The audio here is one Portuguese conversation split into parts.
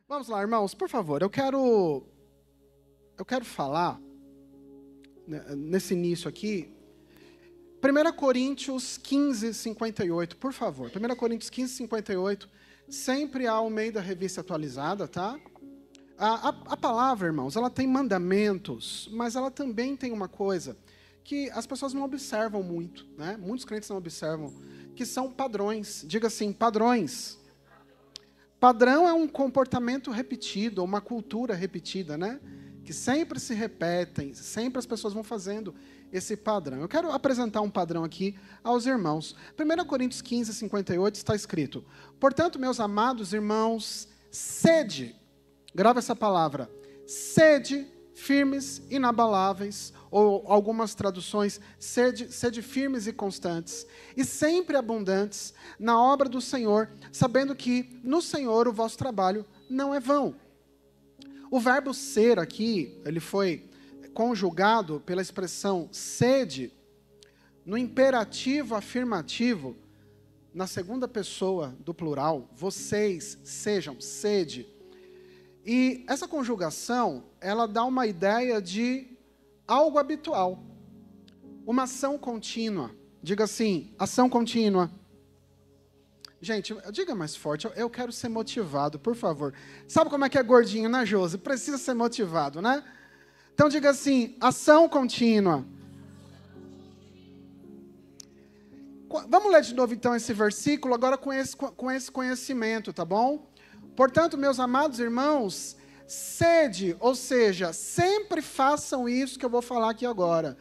Vamos lá, irmãos, por favor, eu quero falar, nesse início aqui, 1 Coríntios 15, 58, por favor. 1 Coríntios 15, 58, sempre a Almeida Revista Atualizada, tá? A palavra, irmãos, ela tem mandamentos, mas ela também tem uma coisa que as pessoas não observam muito, né? Muitos crentes não observam, que são padrões. Diga assim, padrões. Padrão é um comportamento repetido, uma cultura repetida, né? Que sempre se repetem, sempre as pessoas vão fazendo esse padrão. Eu quero apresentar um padrão aqui aos irmãos. 1 Coríntios 15, 58 está escrito: portanto, meus amados irmãos, sede, grava essa palavra, sede firmes, inabaláveis, ou algumas traduções, sede firmes e constantes, e sempre abundantes na obra do Senhor, sabendo que no Senhor o vosso trabalho não é vão. O verbo ser aqui, ele foi conjugado pela expressão sede, no imperativo afirmativo, na segunda pessoa do plural, vocês sejam, sede. E essa conjugação, ela dá uma ideia de algo habitual, uma ação contínua. Diga assim, ação contínua. Gente, diga mais forte, eu quero ser motivado, por favor. Sabe como é que é gordinho, né, Josi? Precisa ser motivado, né? Então diga assim, ação contínua. Vamos ler de novo então esse versículo, agora com esse conhecimento, tá bom? Portanto, meus amados irmãos, sede, ou seja, sempre façam isso que eu vou falar aqui agora.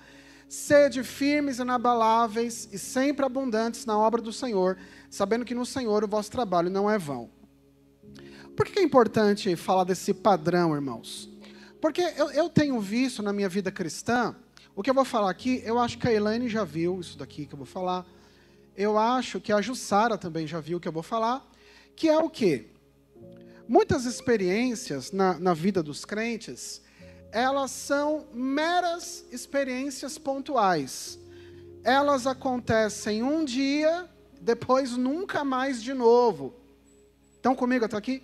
Sede firmes e inabaláveis e sempre abundantes na obra do Senhor, sabendo que no Senhor o vosso trabalho não é vão. Por que é importante falar desse padrão, irmãos? Porque eu tenho visto na minha vida cristã, o que eu vou falar aqui, eu acho que a Elaine já viu isso daqui que eu vou falar, eu acho que a Jussara também já viu o que eu vou falar, que é o quê? Muitas experiências na vida dos crentes, elas são meras experiências pontuais. Elas acontecem um dia, depois nunca mais de novo. Estão comigo até aqui?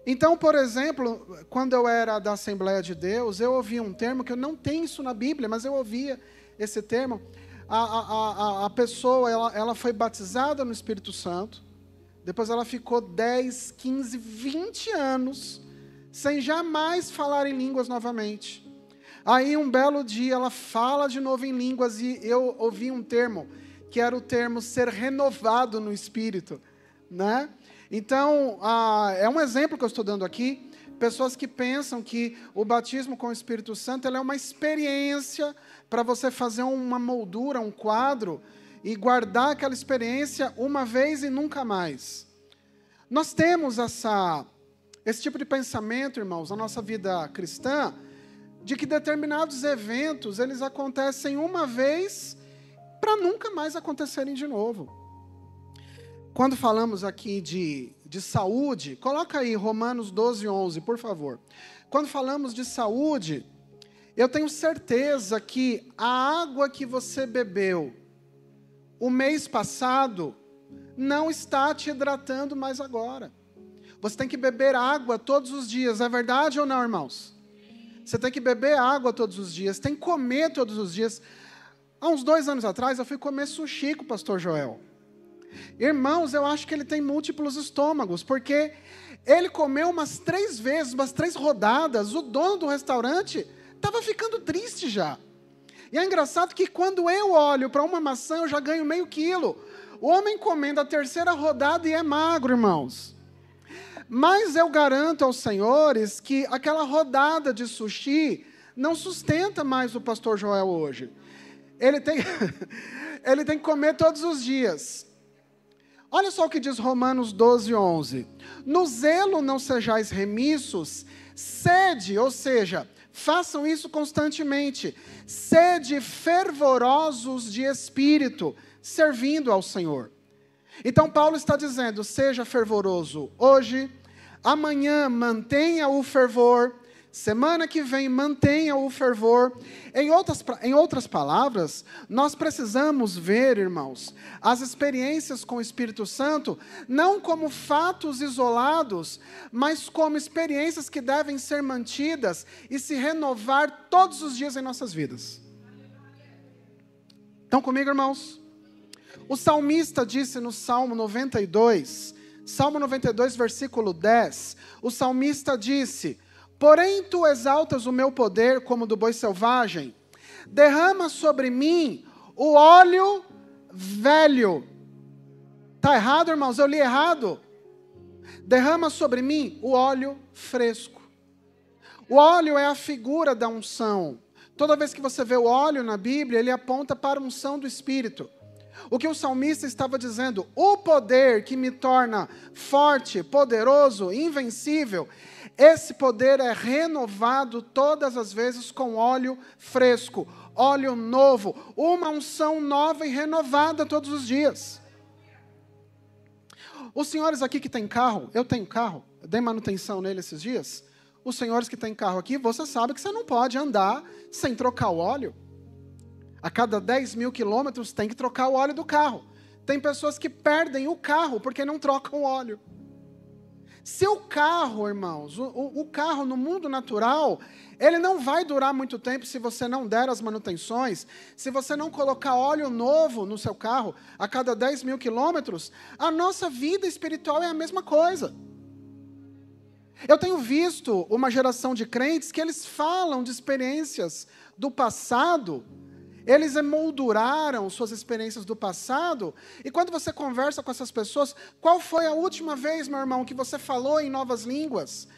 Então, por exemplo, quando eu era da Assembleia de Deus, eu ouvia um termo, que eu não tenho isso na Bíblia, mas eu ouvia esse termo. A pessoa, ela foi batizada no Espírito Santo, depois ela ficou 10, 15, 20 anos sem jamais falar em línguas novamente. Aí um belo dia ela fala de novo em línguas e eu ouvi um termo, que era o termo ser renovado no Espírito, né? Então, é um exemplo que eu estou dando aqui, pessoas que pensam que o batismo com o Espírito Santo ela é uma experiência para você fazer uma moldura, um quadro, e guardar aquela experiência uma vez e nunca mais. Nós temos esse tipo de pensamento, irmãos, na nossa vida cristã, de que determinados eventos, eles acontecem uma vez para nunca mais acontecerem de novo. Quando falamos aqui de saúde, coloca aí Romanos 12, 11, por favor. Quando falamos de saúde, eu tenho certeza que a água que você bebeu o mês passado não está te hidratando mais agora. Você tem que beber água todos os dias, é verdade ou não, irmãos? Você tem que beber água todos os dias, tem que comer todos os dias. Há uns 2 anos atrás, eu fui comer sushi com o pastor Joel. Irmãos, eu acho que ele tem múltiplos estômagos, porque ele comeu umas 3 vezes, umas 3 rodadas, o dono do restaurante estava ficando triste já. E é engraçado que quando eu olho para uma maçã, eu já ganho meio quilo. O homem comendo a 3ª rodada e é magro, irmãos. Mas eu garanto aos senhores que aquela rodada de sushi não sustenta mais o pastor Joel hoje. Ele tem que comer todos os dias. Olha só o que diz Romanos 12, 11. No zelo não sejais remissos, sede, ou seja, façam isso constantemente. Sede fervorosos de espírito, servindo ao Senhor. Então Paulo está dizendo, seja fervoroso hoje, amanhã mantenha o fervor, Semana que vem, mantenha o fervor. Em outras palavras, nós precisamos ver, irmãos, as experiências com o Espírito Santo, não como fatos isolados, mas como experiências que devem ser mantidas e se renovar todos os dias em nossas vidas. Estão comigo, irmãos? O salmista disse no Salmo 92, versículo 10, o salmista disse: porém, tu exaltas o meu poder como do boi selvagem. Derrama sobre mim o óleo velho. Está errado, irmãos? Eu li errado. Derrama sobre mim o óleo fresco. O óleo é a figura da unção. Toda vez que você vê o óleo na Bíblia, ele aponta para a unção do Espírito. O que o salmista estava dizendo, o poder que me torna forte, poderoso, invencível, esse poder é renovado todas as vezes com óleo fresco, óleo novo, uma unção nova e renovada todos os dias. Os senhores aqui que têm carro, eu tenho carro, eu dei manutenção nele esses dias. Os senhores que têm carro aqui, você sabe que você não pode andar sem trocar o óleo. A cada 10 mil quilômetros tem que trocar o óleo do carro. Tem pessoas que perdem o carro porque não trocam o óleo. Se o carro, irmãos, o carro no mundo natural, ele não vai durar muito tempo se você não der as manutenções, se você não colocar óleo novo no seu carro a cada 10 mil quilômetros, a nossa vida espiritual é a mesma coisa. Eu tenho visto uma geração de crentes que eles falam de experiências do passado. Eles emolduraram suas experiências do passado, e quando você conversa com essas pessoas, qual foi a última vez, meu irmão, que você falou em novas línguas?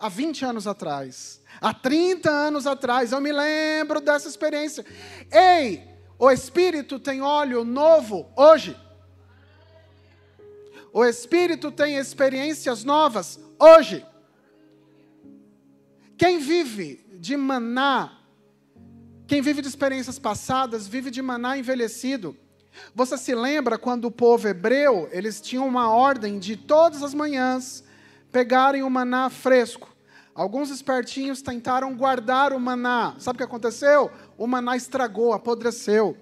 Há 20 anos atrás, há 30 anos atrás, eu me lembro dessa experiência. Ei, o Espírito tem óleo novo hoje. O Espírito tem experiências novas hoje. Quem vive de maná, quem vive de experiências passadas, vive de maná envelhecido. Você se lembra quando o povo hebreu, eles tinham uma ordem de todas as manhãs pegarem o maná fresco. Alguns espertinhos tentaram guardar o maná. Sabe o que aconteceu? O maná estragou, apodreceu.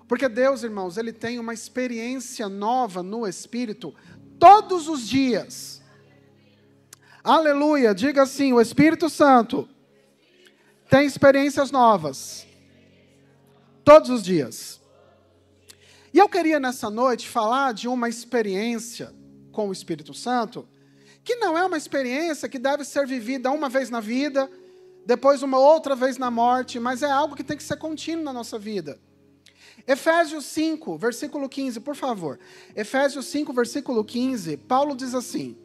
Porque Deus, irmãos, Ele tem uma experiência nova no Espírito todos os dias. Aleluia, diga assim, o Espírito Santo tem experiências novas, todos os dias. E eu queria nessa noite falar de uma experiência com o Espírito Santo, que não é uma experiência que deve ser vivida uma vez na vida, depois uma outra vez na morte, mas é algo que tem que ser contínuo na nossa vida. Efésios 5, versículo 15, por favor. Efésios 5, versículo 15, Paulo diz assim: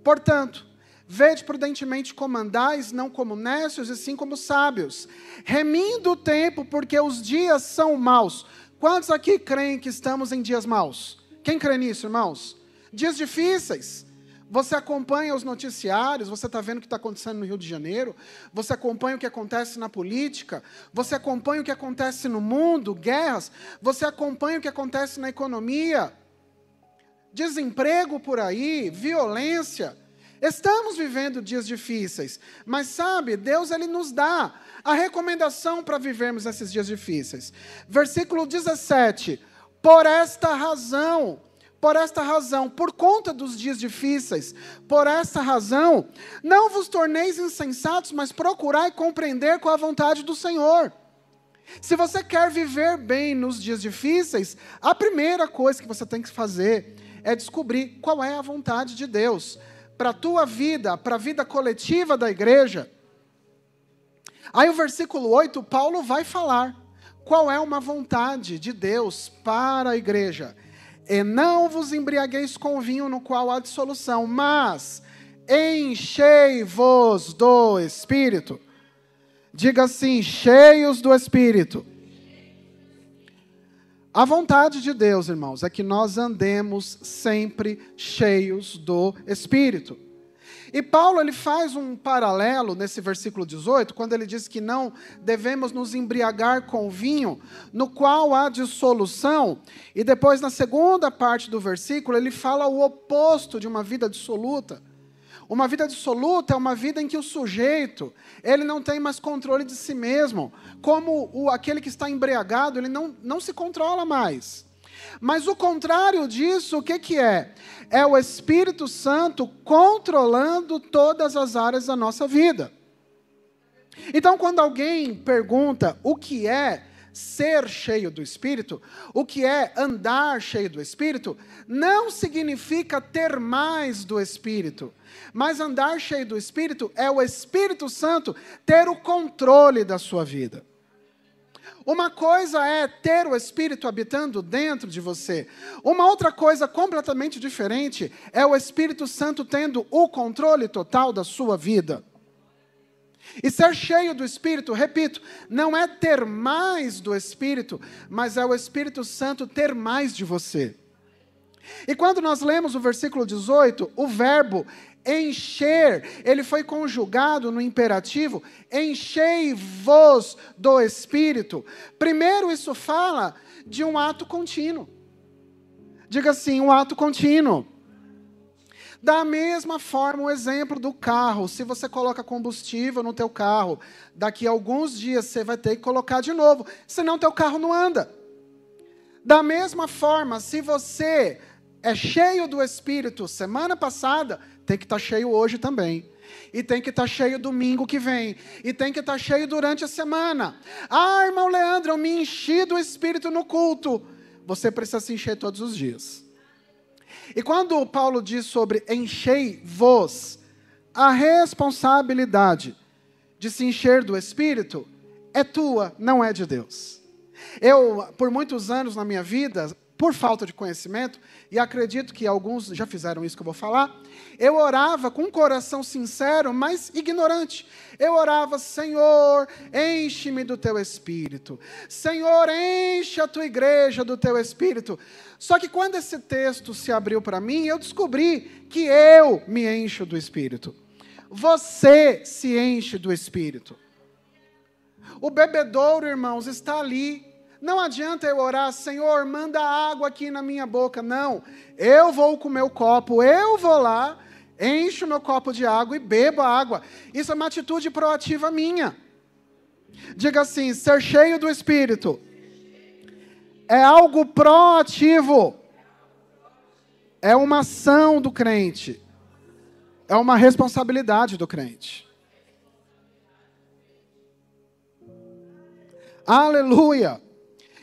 portanto, vede prudentemente como andais, não como necios, e sim como sábios, remindo o tempo, porque os dias são maus. Quantos aqui creem que estamos em dias maus? Quem crê nisso, irmãos? Dias difíceis. Você acompanha os noticiários, você está vendo o que está acontecendo no Rio de Janeiro, você acompanha o que acontece na política, você acompanha o que acontece no mundo, guerras, você acompanha o que acontece na economia, desemprego por aí, violência. Estamos vivendo dias difíceis, mas sabe, Deus Ele nos dá a recomendação para vivermos esses dias difíceis. Versículo 17, por esta razão, por conta dos dias difíceis, por esta razão, não vos torneis insensatos, mas procurai compreender qual a vontade do Senhor. Se você quer viver bem nos dias difíceis, a primeira coisa que você tem que fazer é descobrir qual é a vontade de Deus para a tua vida, para a vida coletiva da igreja. Aí o versículo 8, Paulo vai falar qual é uma vontade de Deus para a igreja. E não vos embriagueis com vinho no qual há dissolução, mas enchei-vos do Espírito. Diga assim, cheios do Espírito. A vontade de Deus, irmãos, é que nós andemos sempre cheios do Espírito. E Paulo, ele faz um paralelo nesse versículo 18, quando ele diz que não devemos nos embriagar com vinho, no qual há dissolução. E depois, na segunda parte do versículo, ele fala o oposto de uma vida dissoluta. Uma vida dissoluta é uma vida em que o sujeito, ele não tem mais controle de si mesmo. Como aquele que está embriagado, ele não se controla mais. Mas o contrário disso, o que é? É o Espírito Santo controlando todas as áreas da nossa vida. Então, quando alguém pergunta o que é ser cheio do Espírito, o que é andar cheio do Espírito, não significa ter mais do Espírito. Mas andar cheio do Espírito é o Espírito Santo ter o controle da sua vida. Uma coisa é ter o Espírito habitando dentro de você. Uma outra coisa completamente diferente é o Espírito Santo tendo o controle total da sua vida. E ser cheio do Espírito, repito, não é ter mais do Espírito, mas é o Espírito Santo ter mais de você. E quando nós lemos o versículo 18, o verbo encher, ele foi conjugado no imperativo, enchei-vos do Espírito. Primeiro, isso fala de um ato contínuo. Diga assim, um ato contínuo. Da mesma forma, o exemplo do carro. Se você coloca combustível no teu carro, daqui a alguns dias você vai ter que colocar de novo, senão teu carro não anda. Da mesma forma, se você é cheio do Espírito semana passada, tem que estar cheio hoje também. E tem que estar cheio domingo que vem. E tem que estar cheio durante a semana. Ah, irmão Leandro, eu me enchi do Espírito no culto. Você precisa se encher todos os dias. E quando Paulo diz sobre enchei-vos, a responsabilidade de se encher do Espírito é tua, não é de Deus. Eu, por muitos anos na minha vida, por falta de conhecimento, e acredito que alguns já fizeram isso que eu vou falar, eu orava com um coração sincero, mas ignorante. Eu orava, Senhor, enche-me do teu Espírito. Senhor, enche a tua igreja do teu Espírito. Só que quando esse texto se abriu para mim, eu descobri que eu me encho do Espírito. Você se enche do Espírito. O bebedouro, irmãos, está ali. Não adianta eu orar, Senhor, manda água aqui na minha boca. Não, eu vou com o meu copo, eu vou lá, encho o meu copo de água e bebo a água. Isso é uma atitude proativa minha. Diga assim, ser cheio do Espírito é algo proativo. É uma ação do crente. É uma responsabilidade do crente. Aleluia!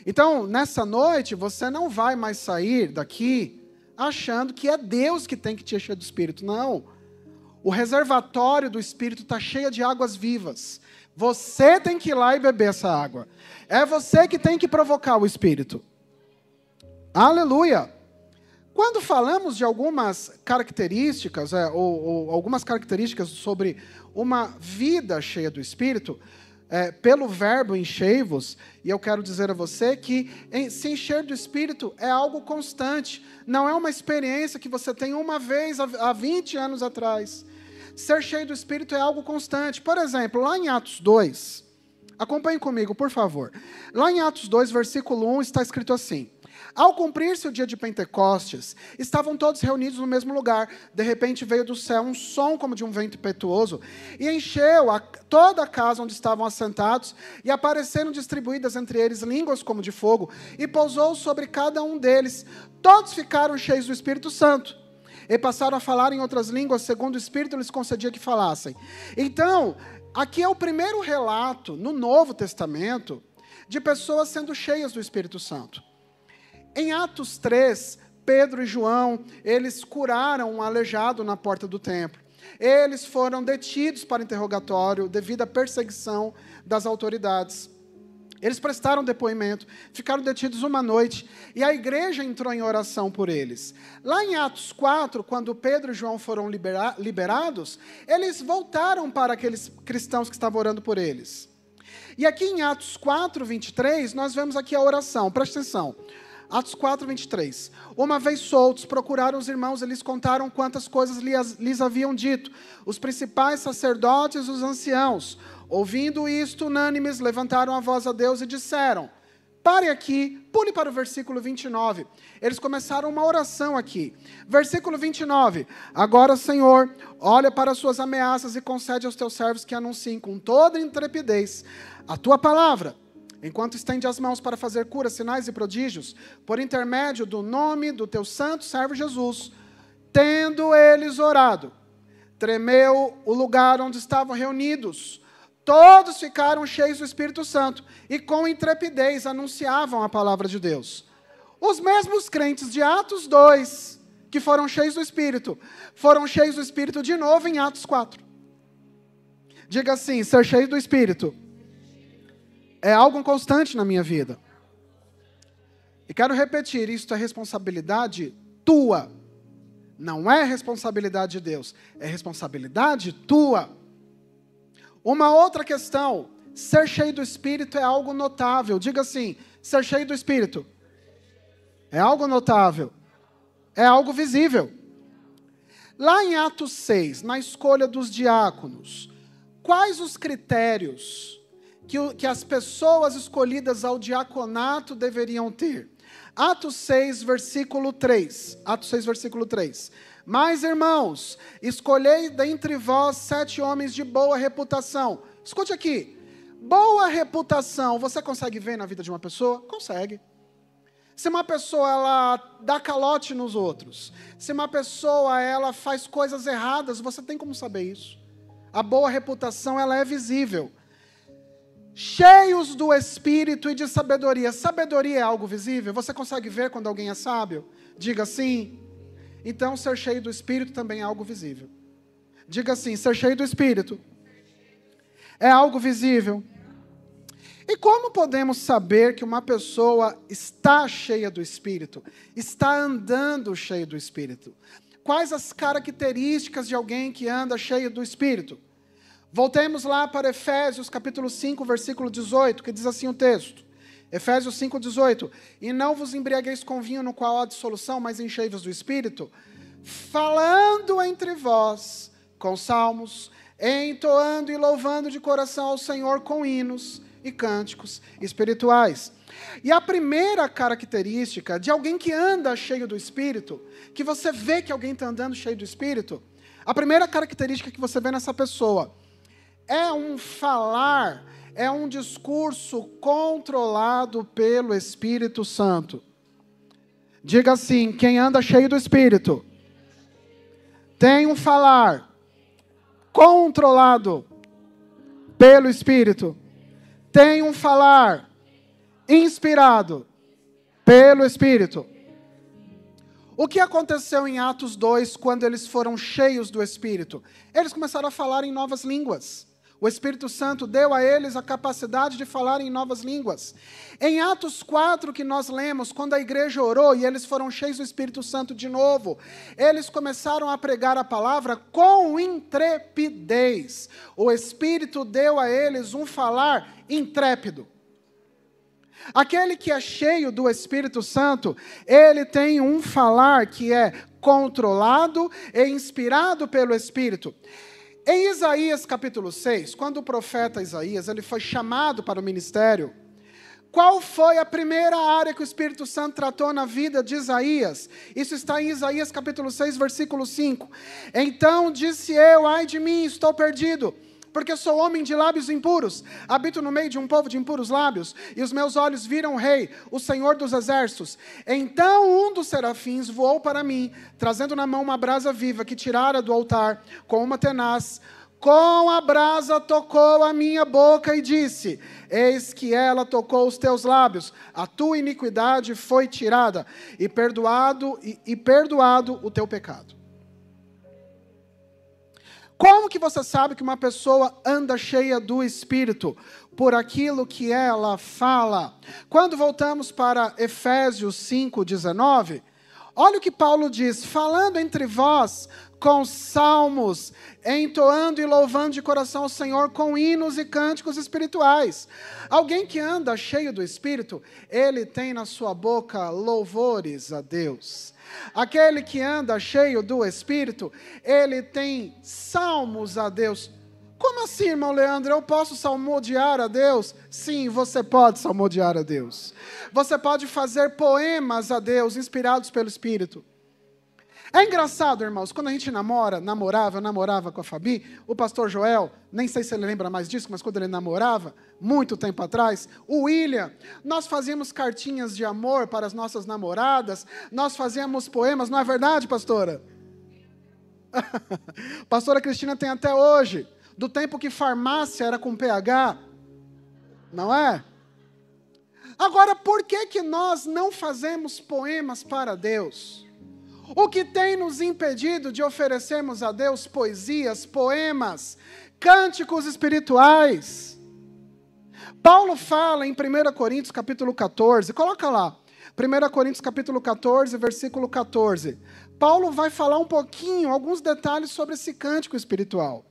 Então, nessa noite, você não vai mais sair daqui achando que é Deus que tem que te encher do Espírito. Não. O reservatório do Espírito está cheio de águas vivas. Você tem que ir lá e beber essa água. É você que tem que provocar o Espírito. Aleluia! Quando falamos de algumas características, ou algumas características sobre uma vida cheia do Espírito, pelo verbo enchei-vos, e eu quero dizer a você que se encher do Espírito é algo constante, não é uma experiência que você tem uma vez há 20 anos atrás. Ser cheio do Espírito é algo constante. Por exemplo, lá em Atos 2, acompanhe comigo, por favor. Lá em Atos 2, versículo 1, está escrito assim: ao cumprir-se o dia de Pentecostes, estavam todos reunidos no mesmo lugar. De repente veio do céu um som como de um vento impetuoso e encheu toda a casa onde estavam assentados, e apareceram distribuídas entre eles línguas como de fogo, e pousou sobre cada um deles. Todos ficaram cheios do Espírito Santo e passaram a falar em outras línguas, segundo o Espírito lhes concedia que falassem. Então, aqui é o primeiro relato no Novo Testamento de pessoas sendo cheias do Espírito Santo. Em Atos 3, Pedro e João, eles curaram um aleijado na porta do templo. Eles foram detidos para interrogatório devido à perseguição das autoridades. Eles prestaram depoimento, ficaram detidos uma noite, e a igreja entrou em oração por eles. Lá em Atos 4, quando Pedro e João foram liberados, eles voltaram para aqueles cristãos que estavam orando por eles. E aqui em Atos 4, 23, nós vemos aqui a oração, presta atenção. Atos 4, 23. Uma vez soltos, procuraram os irmãos e lhes contaram quantas coisas lhes haviam dito. Os principais sacerdotes e os anciãos, ouvindo isto, unânimes, levantaram a voz a Deus e disseram: Pare aqui, pule para o versículo 29. Eles começaram uma oração aqui. Versículo 29. Agora, Senhor, olha para as suas ameaças e concede aos teus servos que anunciem com toda intrepidez a tua palavra, enquanto estende as mãos para fazer curas, sinais e prodígios, por intermédio do nome do teu santo servo Jesus. Tendo eles orado, tremeu o lugar onde estavam reunidos. Todos ficaram cheios do Espírito Santo e com intrepidez anunciavam a palavra de Deus. Os mesmos crentes de Atos 2, que foram cheios do Espírito, foram cheios do Espírito de novo em Atos 4. Diga assim: ser cheio do Espírito é algo constante na minha vida. E quero repetir, isto é responsabilidade tua. Não é responsabilidade de Deus, é responsabilidade tua. Uma outra questão, ser cheio do Espírito é algo notável. Diga assim: ser cheio do Espírito é algo notável, é algo visível. Lá em Atos 6, na escolha dos diáconos, quais os critérios que as pessoas escolhidas ao diaconato deveriam ter? Atos 6, versículo 3. Atos 6, versículo 3. Mas, irmãos, escolhei dentre vós 7 homens de boa reputação. Escute aqui. Boa reputação, você consegue ver na vida de uma pessoa? Consegue. Se uma pessoa ela dá calote nos outros, se uma pessoa ela faz coisas erradas, você tem como saber isso. A boa reputação ela é visível. Cheios do Espírito e de sabedoria. Sabedoria é algo visível? Você consegue ver quando alguém é sábio? Diga sim. Então, ser cheio do Espírito também é algo visível. Diga assim: ser cheio do Espírito é algo visível. E como podemos saber que uma pessoa está cheia do Espírito? Está andando cheio do Espírito? Quais as características de alguém que anda cheio do Espírito? Voltemos lá para Efésios capítulo 5, versículo 18, que diz assim o texto. Efésios 5, 18. E não vos embriagueis com vinho no qual há dissolução, mas enchei-vos do Espírito, falando entre vós com salmos, entoando e louvando de coração ao Senhor com hinos e cânticos espirituais. E a primeira característica de alguém que anda cheio do Espírito, que você vê que alguém está andando cheio do Espírito, a primeira característica que você vê nessa pessoa é um falar, é um discurso controlado pelo Espírito Santo. Diga assim: quem anda cheio do Espírito tem um falar controlado pelo Espírito, tem um falar inspirado pelo Espírito. O que aconteceu em Atos 2 quando eles foram cheios do Espírito? Eles começaram a falar em novas línguas. O Espírito Santo deu a eles a capacidade de falar em novas línguas. Em Atos 4, que nós lemos, quando a igreja orou e eles foram cheios do Espírito Santo de novo, eles começaram a pregar a palavra com intrepidez. O Espírito deu a eles um falar intrépido. Aquele que é cheio do Espírito Santo, ele tem um falar que é controlado e inspirado pelo Espírito. Em Isaías capítulo 6, quando o profeta Isaías ele foi chamado para o ministério, qual foi a primeira área que o Espírito Santo tratou na vida de Isaías? Isso está em Isaías capítulo 6, versículo 5. Então disse eu: ai de mim, estou perdido, porque sou homem de lábios impuros, habito no meio de um povo de impuros lábios, e os meus olhos viram o Rei, o Senhor dos exércitos. Então um dos serafins voou para mim, trazendo na mão uma brasa viva que tirara do altar com uma tenaz. Com a brasa tocou a minha boca e disse: eis que ela tocou os teus lábios, a tua iniquidade foi tirada, e perdoado o teu pecado. Como que você sabe que uma pessoa anda cheia do Espírito? Por aquilo que ela fala. Quando voltamos para Efésios 5:19, olha o que Paulo diz: falando entre vós com salmos, entoando e louvando de coração ao Senhor com hinos e cânticos espirituais. Alguém que anda cheio do Espírito, ele tem na sua boca louvores a Deus. Aquele que anda cheio do Espírito, ele tem salmos a Deus. Como assim, irmão Leandro? Eu posso salmodiar a Deus? Sim, você pode salmodiar a Deus. Você pode fazer poemas a Deus, inspirados pelo Espírito. É engraçado, irmãos, quando a gente eu namorava com a Fabi, o pastor Joel, nem sei se ele lembra mais disso, mas quando ele namorava, muito tempo atrás, o William, nós fazíamos cartinhas de amor para as nossas namoradas, nós fazíamos poemas, não é verdade, pastora? Pastora Cristina tem até hoje, do tempo que farmácia era com PH, não é? Agora, por que nós não fazemos poemas para Deus? O que tem nos impedido de oferecermos a Deus poesias, poemas, cânticos espirituais? Paulo fala em 1 Coríntios capítulo 14, coloca lá, 1 Coríntios capítulo 14, versículo 14. Paulo vai falar um pouquinho, alguns detalhes sobre esse cântico espiritual.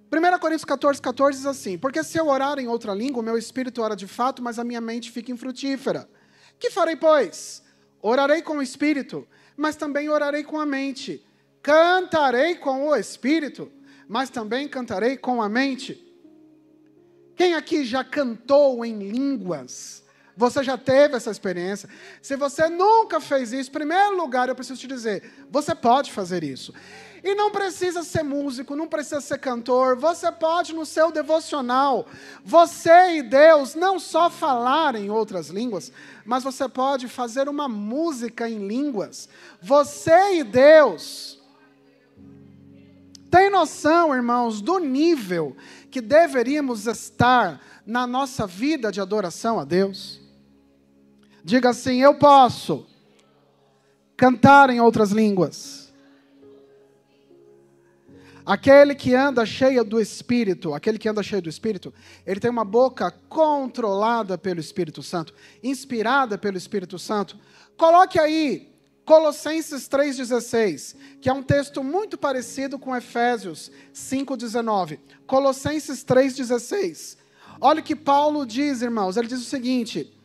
1 Coríntios 14, 14 diz assim: porque se eu orar em outra língua, o meu espírito ora de fato, mas a minha mente fica infrutífera. Que farei, pois? Orarei com o espírito, mas também orarei com a mente. Cantarei com o espírito, mas também cantarei com a mente. Quem aqui já cantou em línguas? Você já teve essa experiência? Se você nunca fez isso, em primeiro lugar, eu preciso te dizer, você pode fazer isso. E não precisa ser músico, não precisa ser cantor, você pode no seu devocional, você e Deus, não só falar em outras línguas, mas você pode fazer uma música em línguas, você e Deus. Tem noção, irmãos, do nível que deveríamos estar na nossa vida de adoração a Deus? Diga assim: eu posso cantar em outras línguas. Aquele que anda cheio do Espírito, ele tem uma boca controlada pelo Espírito Santo, inspirada pelo Espírito Santo. Coloque aí Colossenses 3,16, que é um texto muito parecido com Efésios 5,19. Colossenses 3,16. Olha o que Paulo diz, irmãos. Ele diz o seguinte: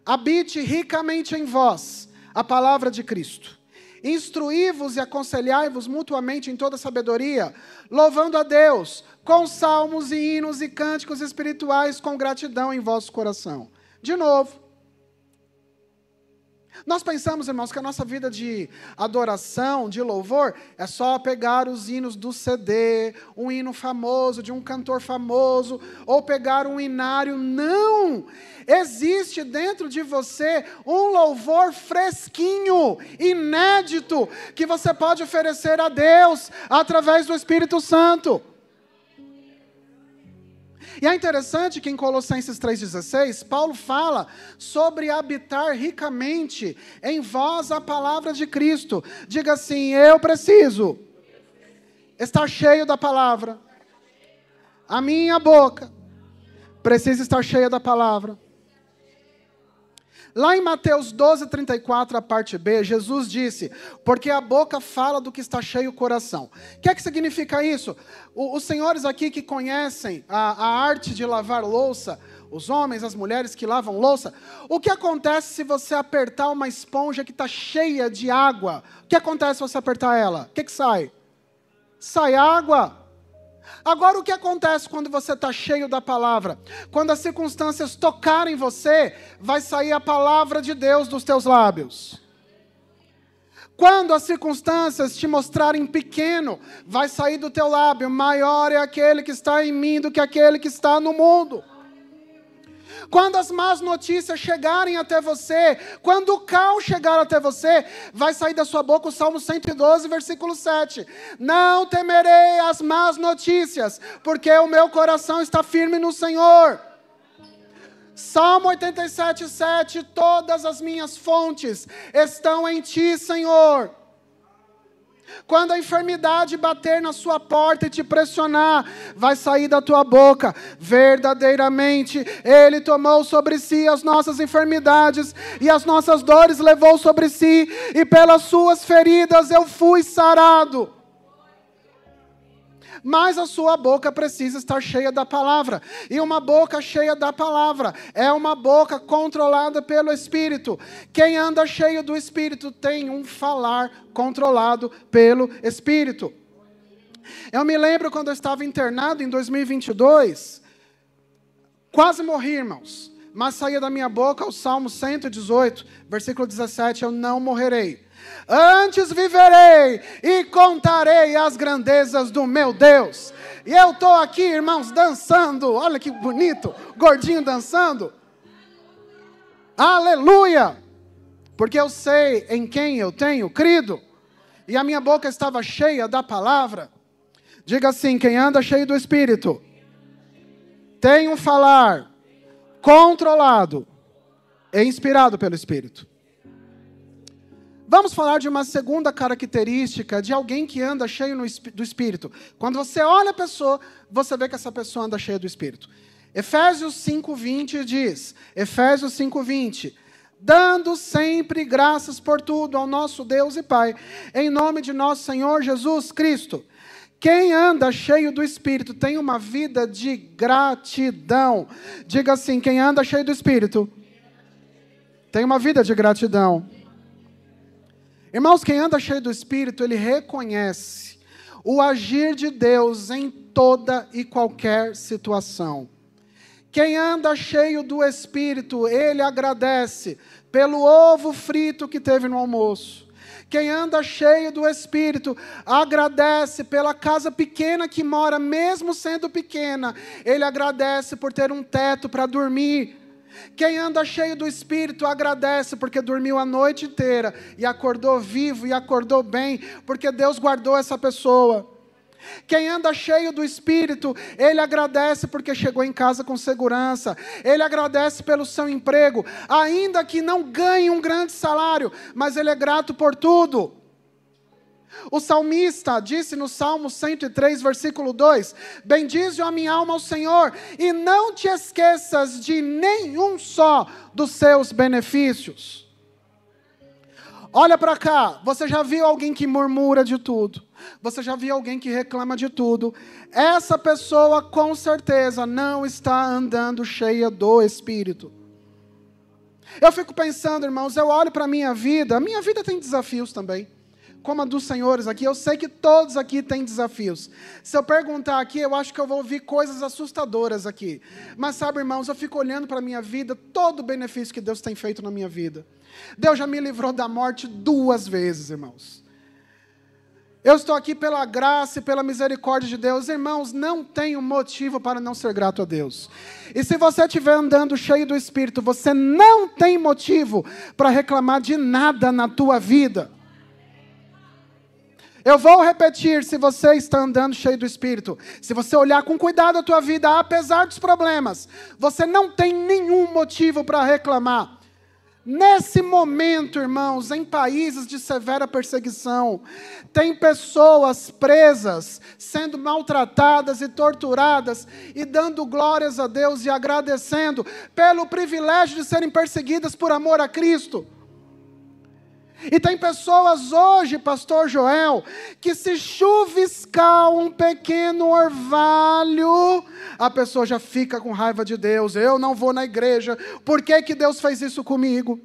habite ricamente em vós a palavra de Cristo. Instruí-vos e aconselhai-vos mutuamente em toda sabedoria, louvando a Deus com salmos e hinos e cânticos espirituais com gratidão em vosso coração. De novo, nós pensamos, irmãos, que a nossa vida de adoração, de louvor, é só pegar os hinos do CD, um hino famoso, de um cantor famoso, ou pegar um hinário. Não! Existe dentro de você um louvor fresquinho, inédito, que você pode oferecer a Deus, através do Espírito Santo. E é interessante que em Colossenses 3,16, Paulo fala sobre habitar ricamente em vós a palavra de Cristo. Diga assim: eu preciso estar cheio da palavra. A minha boca precisa estar cheia da palavra. Lá em Mateus 12:34, a parte B, Jesus disse: porque a boca fala do que está cheio o coração. O que é que significa isso? Os senhores aqui que conhecem a arte de lavar louça, os homens, as mulheres que lavam louça, o que acontece se você apertar uma esponja que está cheia de água? O que acontece se você apertar ela? O que sai? Sai água. Agora, o que acontece quando você está cheio da palavra? Quando as circunstâncias tocarem você, vai sair a palavra de Deus dos teus lábios. Quando as circunstâncias te mostrarem pequeno, vai sair do teu lábio: maior é aquele que está em mim do que aquele que está no mundo. Quando as más notícias chegarem até você, quando o caos chegar até você, vai sair da sua boca o Salmo 112, versículo 7. Não temerei as más notícias, porque o meu coração está firme no Senhor. Salmo 87, 7. Todas as minhas fontes estão em ti, Senhor. Quando a enfermidade bater na sua porta e te pressionar, vai sair da tua boca: verdadeiramente Ele tomou sobre si as nossas enfermidades e as nossas dores levou sobre si, e pelas suas feridas eu fui sarado. Mas a sua boca precisa estar cheia da palavra. E uma boca cheia da palavra é uma boca controlada pelo Espírito. Quem anda cheio do Espírito tem um falar controlado pelo Espírito. Eu me lembro quando eu estava internado em 2022, quase morri, irmãos, mas saía da minha boca o Salmo 118, versículo 17, eu não morrerei. Antes viverei e contarei as grandezas do meu Deus. E eu estou aqui, irmãos, dançando, olha que bonito, gordinho dançando. Aleluia! Porque eu sei em quem eu tenho crido. E a minha boca estava cheia da palavra. Diga assim, quem anda cheio do Espírito, tem um falar controlado e inspirado pelo Espírito. Vamos falar de uma segunda característica de alguém que anda cheio do Espírito. Quando você olha a pessoa, você vê que essa pessoa anda cheia do Espírito. Efésios 5:20 diz, Efésios 5:20, dando sempre graças por tudo ao nosso Deus e Pai, em nome de nosso Senhor Jesus Cristo. Quem anda cheio do Espírito tem uma vida de gratidão. Diga assim, quem anda cheio do Espírito tem uma vida de gratidão. Irmãos, quem anda cheio do Espírito, ele reconhece o agir de Deus em toda e qualquer situação. Quem anda cheio do Espírito, ele agradece pelo ovo frito que teve no almoço. Quem anda cheio do Espírito, agradece pela casa pequena que mora, mesmo sendo pequena. Ele agradece por ter um teto para dormir. Quem anda cheio do Espírito, agradece porque dormiu a noite inteira e acordou vivo e acordou bem, porque Deus guardou essa pessoa. Quem anda cheio do Espírito, ele agradece porque chegou em casa com segurança. Ele agradece pelo seu emprego, ainda que não ganhe um grande salário, mas ele é grato por tudo. O salmista disse no Salmo 103, versículo 2, bendize a minha alma ao Senhor, e não te esqueças de nenhum só dos seus benefícios. Olha para cá, você já viu alguém que murmura de tudo? Você já viu alguém que reclama de tudo? Essa pessoa com certeza não está andando cheia do Espírito. Eu fico pensando, irmãos, eu olho para a minha vida tem desafios também. Como a dos senhores aqui, eu sei que todos aqui têm desafios. Se eu perguntar aqui, eu acho que eu vou ouvir coisas assustadoras aqui. Mas sabe, irmãos, eu fico olhando para a minha vida, todo o benefício que Deus tem feito na minha vida. Deus já me livrou da morte 2 vezes, irmãos. Eu estou aqui pela graça e pela misericórdia de Deus. Irmãos, não tenho motivo para não ser grato a Deus. E se você estiver andando cheio do Espírito, você não tem motivo para reclamar de nada na tua vida. Eu vou repetir, se você está andando cheio do Espírito, se você olhar com cuidado a tua vida, apesar dos problemas, você não tem nenhum motivo para reclamar. Nesse momento, irmãos, em países de severa perseguição, tem pessoas presas, sendo maltratadas e torturadas, e dando glórias a Deus e agradecendo pelo privilégio de serem perseguidas por amor a Cristo. E tem pessoas hoje, pastor Joel, que se chuviscar um pequeno orvalho, a pessoa já fica com raiva de Deus. Eu não vou na igreja, por que que Deus fez isso comigo?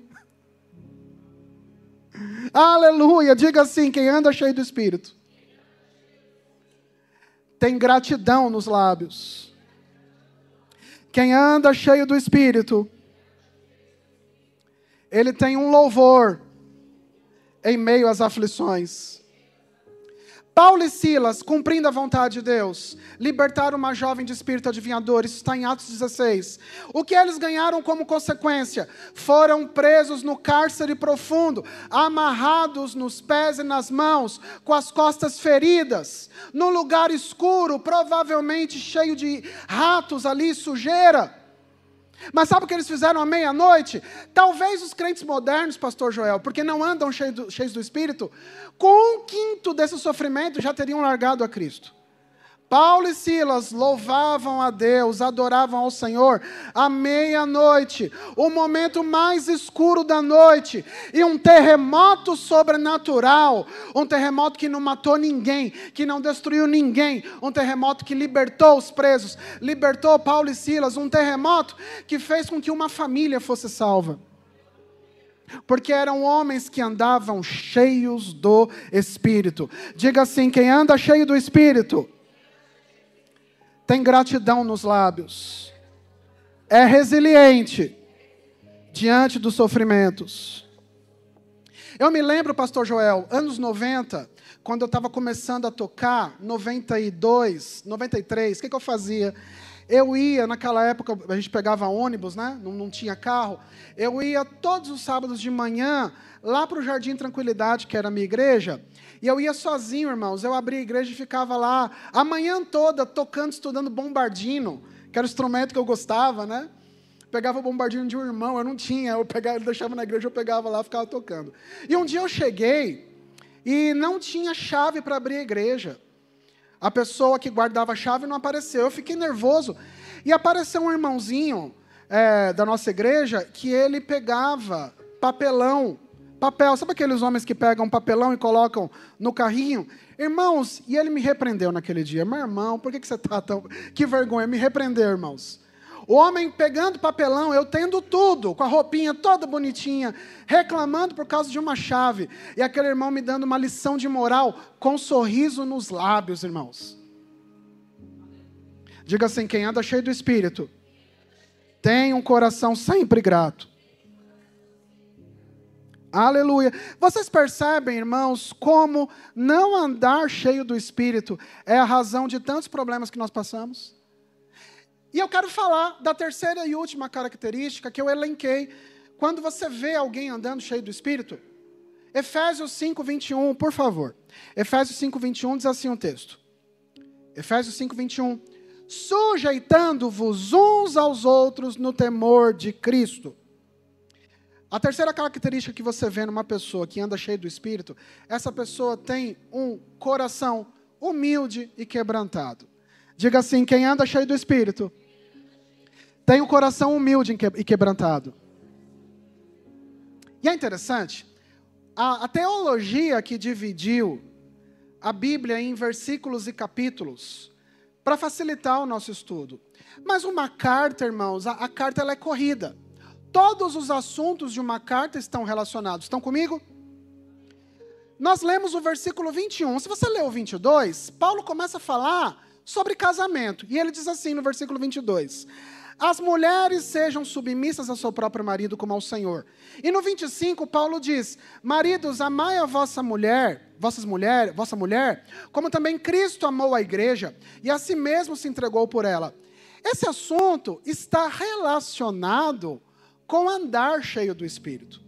Aleluia, diga assim, quem anda cheio do Espírito tem gratidão nos lábios. Quem anda cheio do Espírito, ele tem um louvor em meio às aflições. Paulo e Silas, cumprindo a vontade de Deus, libertaram uma jovem de espírito adivinhador. Isso está em Atos 16. O que eles ganharam como consequência? Foram presos no cárcere profundo, amarrados nos pés e nas mãos, com as costas feridas, num lugar escuro, provavelmente cheio de ratos ali, sujeira. Mas sabe o que eles fizeram à meia-noite? Talvez os crentes modernos, pastor Joel, porque não andam cheios do Espírito, com 1/5 desse sofrimento já teriam largado a Cristo. Paulo e Silas louvavam a Deus, adoravam ao Senhor à meia-noite, o momento mais escuro da noite, e um terremoto sobrenatural, um terremoto que não matou ninguém, que não destruiu ninguém, um terremoto que libertou os presos, libertou Paulo e Silas, um terremoto que fez com que uma família fosse salva. Porque eram homens que andavam cheios do Espírito. Diga assim: quem anda cheio do Espírito tem gratidão nos lábios, é resiliente diante dos sofrimentos. Eu me lembro, pastor Joel, anos 90, quando eu estava começando a tocar, 92, 93, o que eu fazia? Eu ia, naquela época, a gente pegava ônibus, né? Não tinha carro. Eu ia todos os sábados de manhã, lá para o Jardim Tranquilidade, que era a minha igreja, e eu ia sozinho, irmãos. Eu abria a igreja e ficava lá, a manhã toda, tocando, estudando bombardino, que era o instrumento que eu gostava, né? Pegava o bombardino de um irmão, eu não tinha, ele deixava na igreja, eu pegava lá, ficava tocando. E um dia eu cheguei e não tinha chave para abrir a igreja. A pessoa que guardava a chave não apareceu. Eu fiquei nervoso. E apareceu um irmãozinho da nossa igreja que ele pegava papel. Sabe aqueles homens que pegam papelão e colocam no carrinho? Irmãos, e ele me repreendeu naquele dia. Meu irmão, por que você está tão... Que vergonha, me repreendeu, irmãos. O homem pegando papelão, eu tendo tudo, com a roupinha toda bonitinha, reclamando por causa de uma chave. E aquele irmão me dando uma lição de moral, com um sorriso nos lábios, irmãos. Diga assim: quem anda cheio do Espírito, tem um coração sempre grato. Aleluia. Vocês percebem, irmãos, como não andar cheio do Espírito é a razão de tantos problemas que nós passamos? E eu quero falar da terceira e última característica que eu elenquei. Quando você vê alguém andando cheio do Espírito, Efésios 5:21, por favor. Efésios 5:21 diz assim o texto. Efésios 5:21. Sujeitando-vos uns aos outros no temor de Cristo. A terceira característica que você vê numa pessoa que anda cheio do Espírito, essa pessoa tem um coração humilde e quebrantado. Diga assim: quem anda cheio do Espírito tem um coração humilde e quebrantado. E é interessante, a teologia que dividiu a Bíblia em versículos e capítulos, para facilitar o nosso estudo. Mas uma carta, irmãos, a carta ela é corrida. Todos os assuntos de uma carta estão relacionados. Estão comigo? Nós lemos o versículo 21. Se você ler o 22, Paulo começa a falar sobre casamento. E ele diz assim no versículo 22. As mulheres sejam submissas ao seu próprio marido como ao Senhor. E no 25, Paulo diz: maridos, amai a vossa mulher, como também Cristo amou a igreja, e a si mesmo se entregou por ela. Esse assunto está relacionado com andar cheio do Espírito.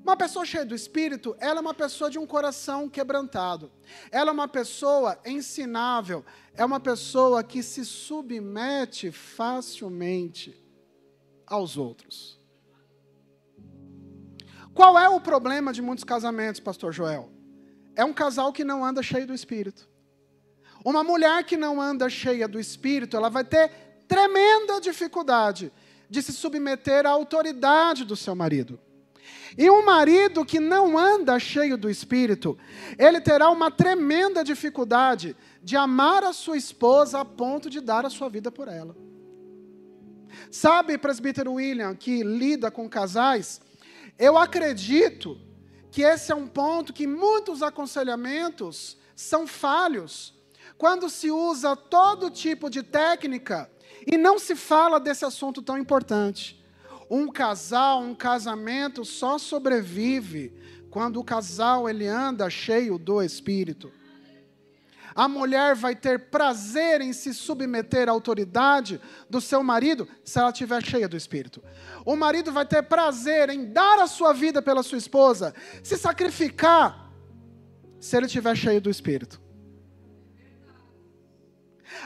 Uma pessoa cheia do Espírito, ela é uma pessoa de um coração quebrantado. Ela é uma pessoa ensinável. É uma pessoa que se submete facilmente aos outros. Qual é o problema de muitos casamentos, pastor Joel? É um casal que não anda cheio do Espírito. Uma mulher que não anda cheia do Espírito, ela vai ter tremenda dificuldade de se submeter à autoridade do seu marido. E um marido que não anda cheio do Espírito, ele terá uma tremenda dificuldade de amar a sua esposa a ponto de dar a sua vida por ela. Sabe, presbítero William, que lida com casais, eu acredito que esse é um ponto que muitos aconselhamentos são falhos, quando se usa todo tipo de técnica e não se fala desse assunto tão importante. Um casal, um casamento só sobrevive quando o casal ele anda cheio do Espírito. A mulher vai ter prazer em se submeter à autoridade do seu marido se ela estiver cheia do Espírito. O marido vai ter prazer em dar a sua vida pela sua esposa, se sacrificar, se ele estiver cheio do Espírito.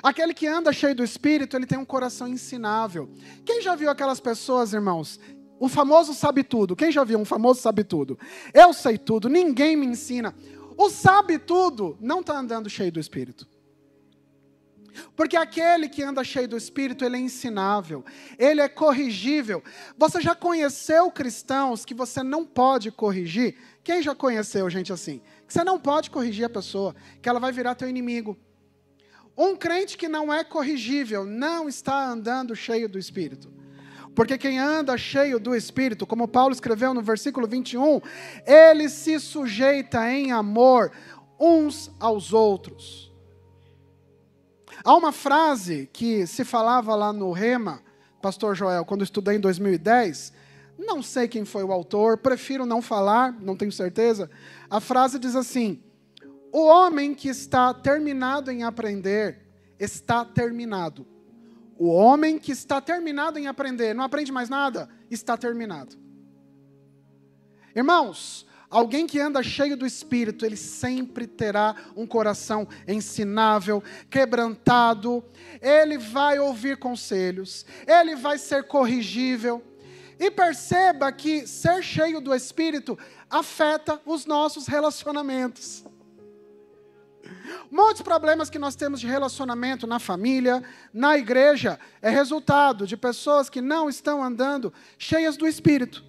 Aquele que anda cheio do Espírito, ele tem um coração ensinável. Quem já viu aquelas pessoas, irmãos? O famoso sabe tudo. Quem já viu um famoso sabe tudo? Eu sei tudo, ninguém me ensina. O sabe tudo não está andando cheio do Espírito. Porque aquele que anda cheio do Espírito, ele é ensinável, ele é corrigível. Você já conheceu cristãos que você não pode corrigir? Quem já conheceu gente assim? Que você não pode corrigir a pessoa, que ela vai virar teu inimigo. Um crente que não é corrigível não está andando cheio do Espírito. Porque quem anda cheio do Espírito, como Paulo escreveu no versículo 21, ele se sujeita em amor uns aos outros. Há uma frase que se falava lá no Rema, Pastor Joel, quando eu estudei em 2010, não sei quem foi o autor, prefiro não falar, não tenho certeza. A frase diz assim: o homem que está terminado em aprender, está terminado. O homem que está terminado em aprender, não aprende mais nada, está terminado. Irmãos, alguém que anda cheio do Espírito, ele sempre terá um coração ensinável, quebrantado, ele vai ouvir conselhos, ele vai ser corrigível. E perceba que ser cheio do Espírito afeta os nossos relacionamentos. Muitos problemas que nós temos de relacionamento na família, na igreja, é resultado de pessoas que não estão andando cheias do Espírito.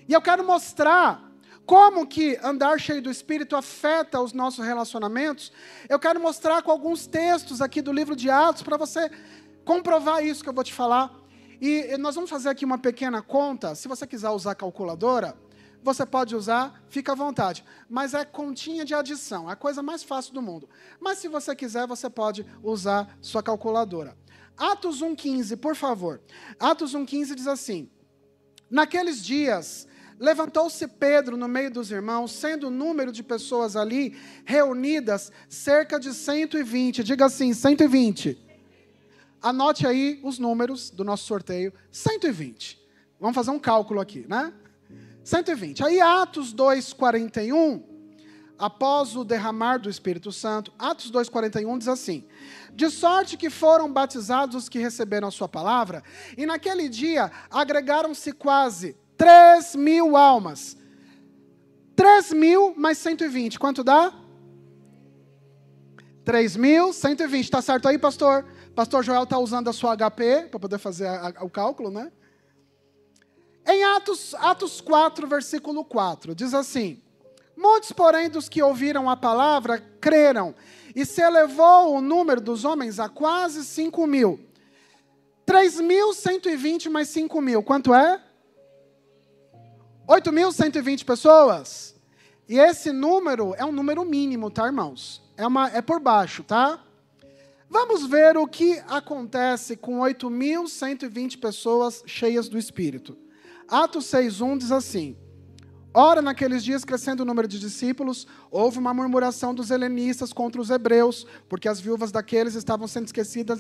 E eu quero mostrar como que andar cheio do Espírito afeta os nossos relacionamentos. Eu quero mostrar com alguns textos aqui do livro de Atos, para você comprovar isso que eu vou te falar. E nós vamos fazer aqui uma pequena conta. Se você quiser usar a calculadora, você pode usar, fica à vontade. Mas é continha de adição, é a coisa mais fácil do mundo. Mas se você quiser, você pode usar sua calculadora. Atos 1,15, por favor. Atos 1,15 diz assim: naqueles dias, levantou-se Pedro no meio dos irmãos, sendo o número de pessoas ali reunidas cerca de 120. Diga assim, 120. Anote aí os números do nosso sorteio, 120. Vamos fazer um cálculo aqui, né? 120. Aí Atos 2,41, após o derramar do Espírito Santo, Atos 2,41 diz assim: de sorte que foram batizados os que receberam a sua palavra, e naquele dia agregaram-se quase 3.000 almas. 3.000 mais 120, quanto dá? 3.120, está certo aí, pastor? Pastor Joel está usando a sua HP para poder fazer o cálculo, né? Em Atos 4, versículo 4, diz assim: muitos, porém, dos que ouviram a palavra, creram, e se elevou o número dos homens a quase 5.000. 3.120 mais 5.000, quanto é? 8.120 pessoas. E esse número é um número mínimo, tá, irmãos? É por baixo, tá? Vamos ver o que acontece com 8.120 pessoas cheias do Espírito. Atos 6,1 diz assim: ora, naqueles dias, crescendo o número de discípulos, houve uma murmuração dos helenistas contra os hebreus, porque as viúvas daqueles estavam sendo esquecidas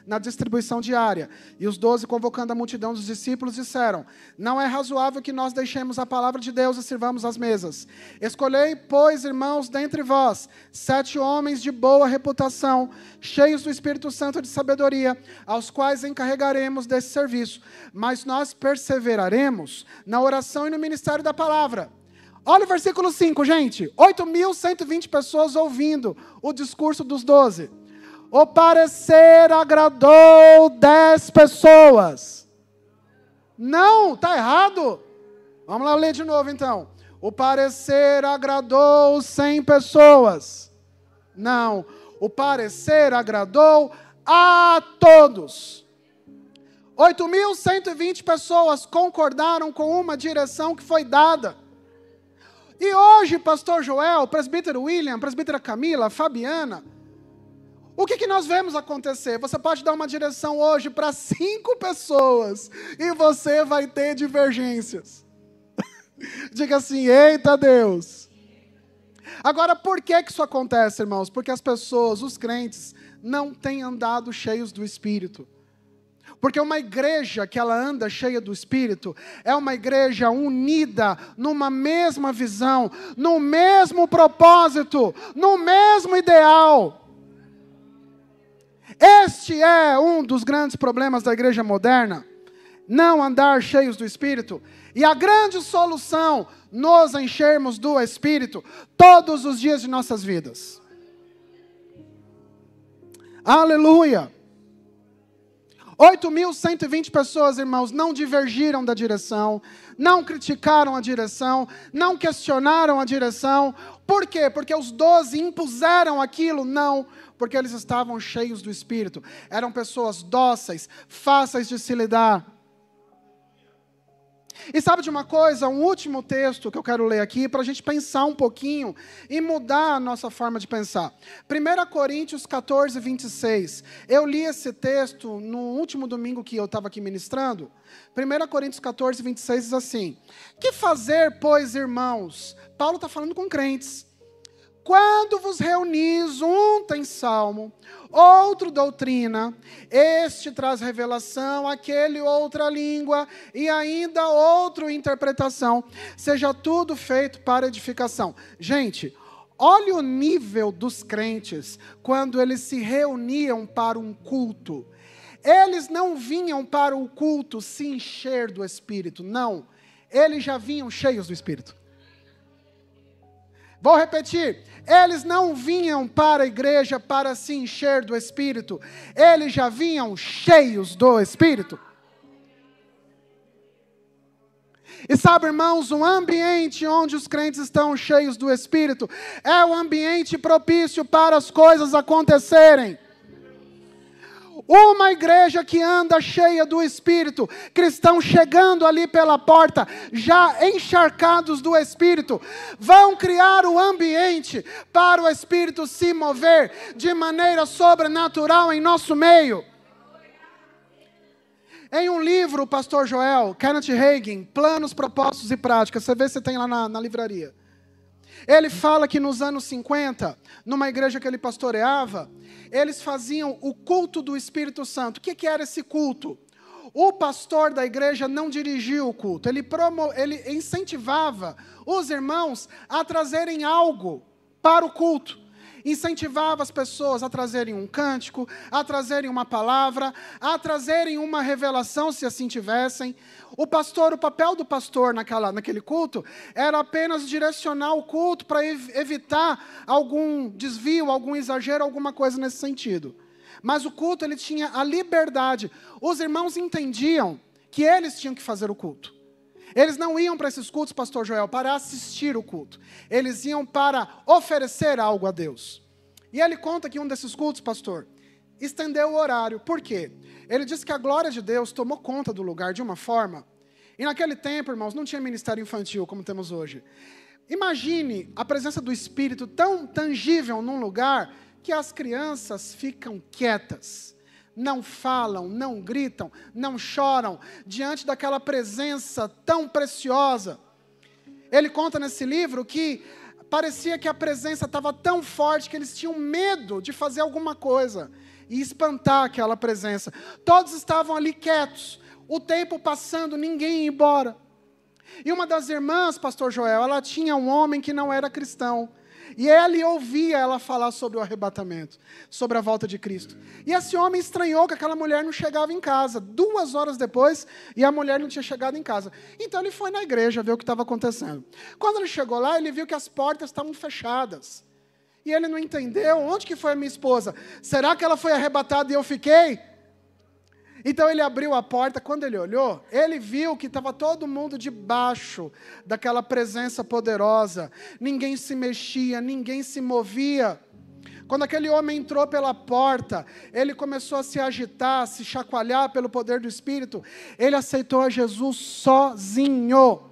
na distribuição diária. E os 12, convocando a multidão dos discípulos, disseram: não é razoável que nós deixemos a palavra de Deus e sirvamos as mesas. Escolhei, pois, irmãos, dentre vós, 7 homens de boa reputação, cheios do Espírito Santo de sabedoria, aos quais encarregaremos desse serviço. Mas nós perseveraremos na oração e no ministério da palavra. Olha o versículo 5, gente. 8.120 pessoas ouvindo o discurso dos 12. O parecer agradou 10 pessoas. Não, está errado. Vamos lá ler de novo então. O parecer agradou 100 pessoas. Não, o parecer agradou a todos. 8.120 pessoas concordaram com uma direção que foi dada. E hoje, pastor Joel, presbítero William, presbítera Camila, Fabiana, o que nós vemos acontecer? Você pode dar uma direção hoje para 5 pessoas e você vai ter divergências. Diga assim: eita Deus! Agora, por que isso acontece, irmãos? Porque as pessoas, os crentes, não têm andado cheios do Espírito. Porque uma igreja que ela anda cheia do Espírito é uma igreja unida numa mesma visão, no mesmo propósito, no mesmo ideal. Este é um dos grandes problemas da igreja moderna, não andar cheios do Espírito. E a grande solução, nos enchermos do Espírito todos os dias de nossas vidas. Aleluia! 8.120 pessoas, irmãos, não divergiram da direção, não criticaram a direção, não questionaram a direção. Por quê? Porque os 12 impuseram aquilo? Não, porque eles estavam cheios do Espírito. Eram pessoas dóceis, fáceis de se lidar. E sabe de uma coisa? Um último texto que eu quero ler aqui, para a gente pensar um pouquinho e mudar a nossa forma de pensar. 1 Coríntios 14, 26. Eu li esse texto no último domingo que eu estava aqui ministrando. 1 Coríntios 14, 26 diz assim: que fazer, pois, irmãos? Paulo está falando com crentes. Quando vos reunis, um tem salmo, outro doutrina, este traz revelação, aquele outra língua, e ainda outro interpretação. Seja tudo feito para edificação. Gente, olha o nível dos crentes quando eles se reuniam para um culto. Eles não vinham para o culto se encher do Espírito, não. Eles já vinham cheios do Espírito. Vou repetir, eles não vinham para a igreja para se encher do Espírito, eles já vinham cheios do Espírito. E sabe, irmãos, um ambiente onde os crentes estão cheios do Espírito é o ambiente propício para as coisas acontecerem. Uma igreja que anda cheia do Espírito, cristãos chegando ali pela porta, já encharcados do Espírito, vão criar o ambiente para o Espírito se mover de maneira sobrenatural em nosso meio. Em um livro, o pastor Joel, Kenneth Hagin, Planos, Propósitos e Práticas, você vê se tem lá na livraria. Ele fala que nos anos 50, numa igreja que ele pastoreava, eles faziam o culto do Espírito Santo. O que era esse culto? O pastor da igreja não dirigia o culto, ele incentivava os irmãos a trazerem algo para o culto. Incentivava as pessoas a trazerem um cântico, a trazerem uma palavra, a trazerem uma revelação, se assim tivessem. O papel do pastor naquele culto era apenas direcionar o culto para evitar algum desvio, algum exagero, alguma coisa nesse sentido. Mas o culto, ele tinha a liberdade. Os irmãos entendiam que eles tinham que fazer o culto. Eles não iam para esses cultos, pastor Joel, para assistir o culto. Eles iam para oferecer algo a Deus. E ele conta que um desses cultos, pastor, estendeu o horário. Por quê? Ele disse que a glória de Deus tomou conta do lugar de uma forma. E naquele tempo, irmãos, não tinha ministério infantil como temos hoje. Imagine a presença do Espírito tão tangível num lugar que as crianças ficam quietas. Não falam, não gritam, não choram, diante daquela presença tão preciosa. Ele conta nesse livro que parecia que a presença estava tão forte que eles tinham medo de fazer alguma coisa e espantar aquela presença. Todos estavam ali quietos, o tempo passando, ninguém ia embora. E uma das irmãs, pastor Joel, ela tinha um homem que não era cristão. E ele ouvia ela falar sobre o arrebatamento, sobre a volta de Cristo. E esse homem estranhou que aquela mulher não chegava em casa. 2 horas depois, e a mulher não tinha chegado em casa. Então ele foi na igreja ver o que estava acontecendo. Quando ele chegou lá, ele viu que as portas estavam fechadas. E ele não entendeu. Onde que foi a minha esposa? Será que ela foi arrebatada e eu fiquei? Então ele abriu a porta, quando ele olhou, ele viu que estava todo mundo debaixo daquela presença poderosa. Ninguém se mexia, ninguém se movia. Quando aquele homem entrou pela porta, ele começou a se agitar, a se chacoalhar pelo poder do Espírito. Ele aceitou a Jesus sozinho.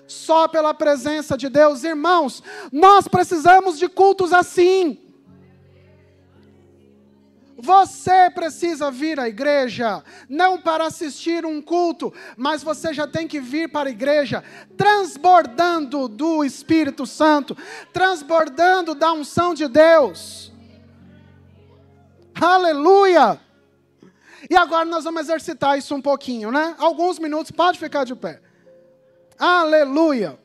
Só pela presença de Deus. Irmãos, nós precisamos de cultos assim. Você precisa vir à igreja, não para assistir um culto, mas você já tem que vir para a igreja transbordando do Espírito Santo, transbordando da unção de Deus. Aleluia! E agora nós vamos exercitar isso um pouquinho, né? Alguns minutos, pode ficar de pé. Aleluia!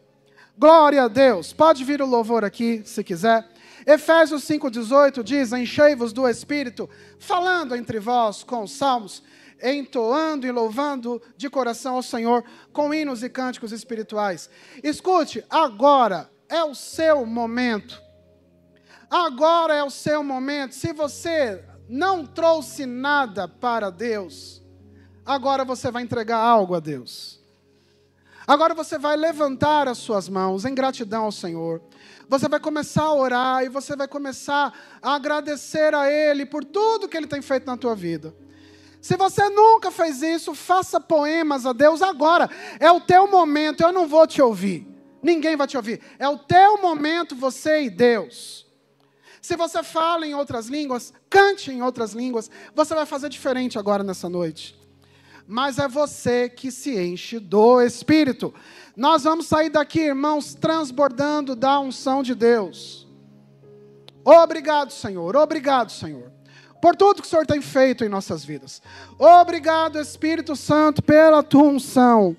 Glória a Deus. Pode vir o louvor aqui, se quiser. Efésios 5,18 diz: enchei-vos do Espírito, falando entre vós com salmos, entoando e louvando de coração ao Senhor, com hinos e cânticos espirituais. Escute, agora é o seu momento. Agora é o seu momento. Se você não trouxe nada para Deus, agora você vai entregar algo a Deus. Agora você vai levantar as suas mãos em gratidão ao Senhor. Você vai começar a orar e você vai começar a agradecer a Ele por tudo que Ele tem feito na tua vida. Se você nunca fez isso, faça poemas a Deus agora. É o teu momento, eu não vou te ouvir. Ninguém vai te ouvir. É o teu momento, você e Deus. Se você fala em outras línguas, cante em outras línguas. Você vai fazer diferente agora nessa noite. Mas é você que se enche do Espírito. Nós vamos sair daqui, irmãos, transbordando da unção de Deus. Obrigado, Senhor. Obrigado, Senhor, por tudo que o Senhor tem feito em nossas vidas. Obrigado, Espírito Santo, pela tua unção.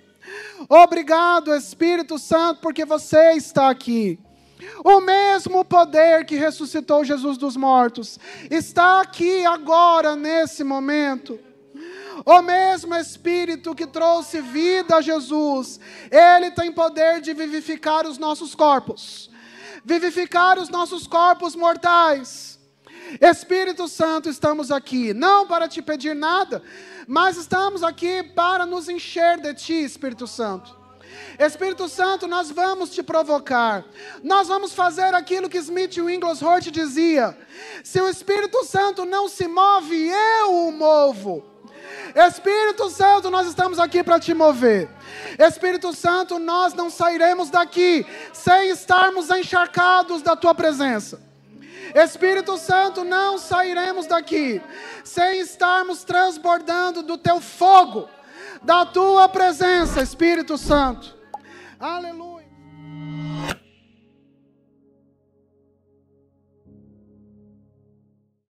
Obrigado, Espírito Santo, porque você está aqui. O mesmo poder que ressuscitou Jesus dos mortos está aqui agora, nesse momento. O mesmo Espírito que trouxe vida a Jesus, Ele tem poder de vivificar os nossos corpos. Vivificar os nossos corpos mortais. Espírito Santo, estamos aqui, não para te pedir nada, mas estamos aqui para nos encher de ti, Espírito Santo. Espírito Santo, nós vamos te provocar. Nós vamos fazer aquilo que Smith Wigglesworth dizia: se o Espírito Santo não se move, eu o movo. Espírito Santo, nós estamos aqui para te mover. Espírito Santo, nós não sairemos daqui sem estarmos encharcados da tua presença. Espírito Santo, não sairemos daqui sem estarmos transbordando do teu fogo, da tua presença, Espírito Santo. Aleluia.